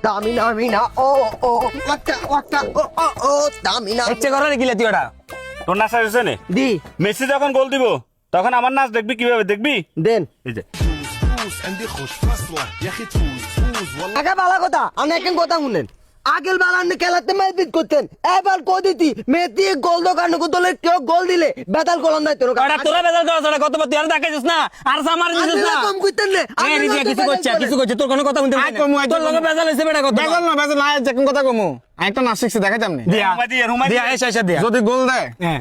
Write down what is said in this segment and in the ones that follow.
দামিনা ও ওয়াক্কা ও দামিনা ইচ্ছে করে গিলে তুই ওটা তোর নাচ আছে নে দি মেসি যখন গোল দিব তখন আমার নাচ দেখবি কিভাবে দেখবি দেন এই যে فوز عندي خوش فصلة يا اخي فوز والله আগে বালা কথা আমি একদিন কথা শুনেন আগের বার আপনি খেলাতে মারপিট করতেন এবার কদিতি মেথি গোল দোকান দলের কেউ গোল দিলে বেতাল কলম নাই তোর ওটা তোরা বেজাল করা ছাড়া কত তুই আর দেখাইছিস না আর সামার দিছিস না কম করতেন না এই রিজিয়া কিছু করছে তোর কোনো কথা শুনতে পাই না তোর লগে বেজাল হইছে বেটা কথা বেজাল না বেজাল না যেকোন কথা কমু একটা নাচ শিখছি দেখাইতাম নি দিয়া রুমাই দিয়া এসে দিয়া যদি গোল দেয় হ্যাঁ।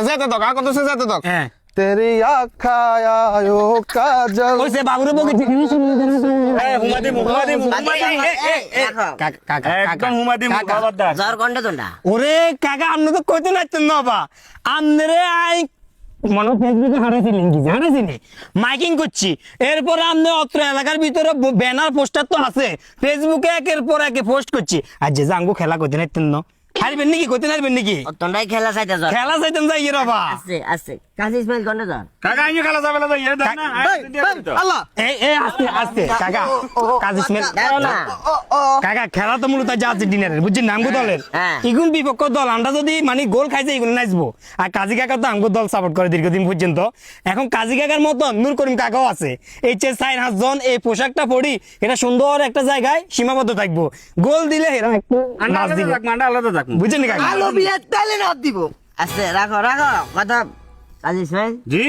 যেতে দাও আর কত সে যেতে দাও হ্যাঁ তেরি আখায়ো কাজল ওইসে বাবুরে বকি হুমাদি একদম হুমাদি খবরদার জ্বর গন্ডা তোন্ডা ওরে কাকা আপনি তো কইতে নাইতেন না বা আমনে আই মনে ফেসবুকে হারাইছিলেন কি হারাইছিনি মাইকিং করছি এরপরে আপনি অত্র এলাকার ভিতরে ব্যানার পোস্টার তো আছে ফেসবুকে একের পর একে পোস্ট করছি আর যে জাঙ্গু খেলা করতে নাইতেন না হারবেন নাকি করতে নারবেন নাকি তোন্ডাই খেলা চাইতে জ্বর খেলা চাইতেন যাই রবা আছে কাজী ইসমাইল গন্ডা জ্বর কাকা আইনি খেলা যাবে না তো ইয়ে দেন না আল্লাহ এই আস্তে কাকা কাজ ইসমাইল দাও না কাকা খেলা তো মূলত যা আছে ডিনারের বুঝছেন না আমগো দলের হ্যাঁ। ইগুন বিপক্ষ দল আমরা যদি মানে গোল খাইছে এগুলো নাচবো আর কাজী কাকা তো আমগো দল সাপোর্ট করে দীর্ঘদিন পর্যন্ত এখন কাজী কাকার মতো নূর করিম কাকাও আছে এই যে 4 জন এই পোশাকটা পরি এটা সুন্দর একটা জায়গায় সীমাবদ্ধ থাকবো গোল দিলে এরা একটু নাচ দিবে আলাদা থাক বুঝছেন কাকা আলো বিয়ে তাইলে না দিব আছে রাখো কথা কাজী ইসমাইল জি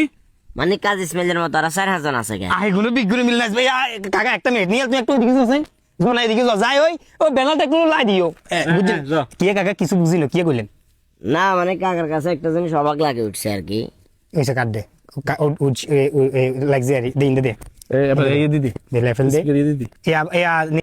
মানে কাজী ইসমাইলের মতো আর 4 জন আছে কে এগুলো বিগুলো মিল নাচবে কাকা একটা মিনিট নিয়ে তুমি একটু দিকে আছে যখন এদিকে যাই ওই ব্যানারটা একটু লাই দিও বুঝছেন যাও। কি কাকা কিছু বুঝিল কি কইলেন না মানে কাকার কাছে একটা জিনিস অবাক লাগে উঠছে আর কি এসে কাট দে লাইক যে দিন দে এবার এই দিদি দে লেভেল দে দিদি এ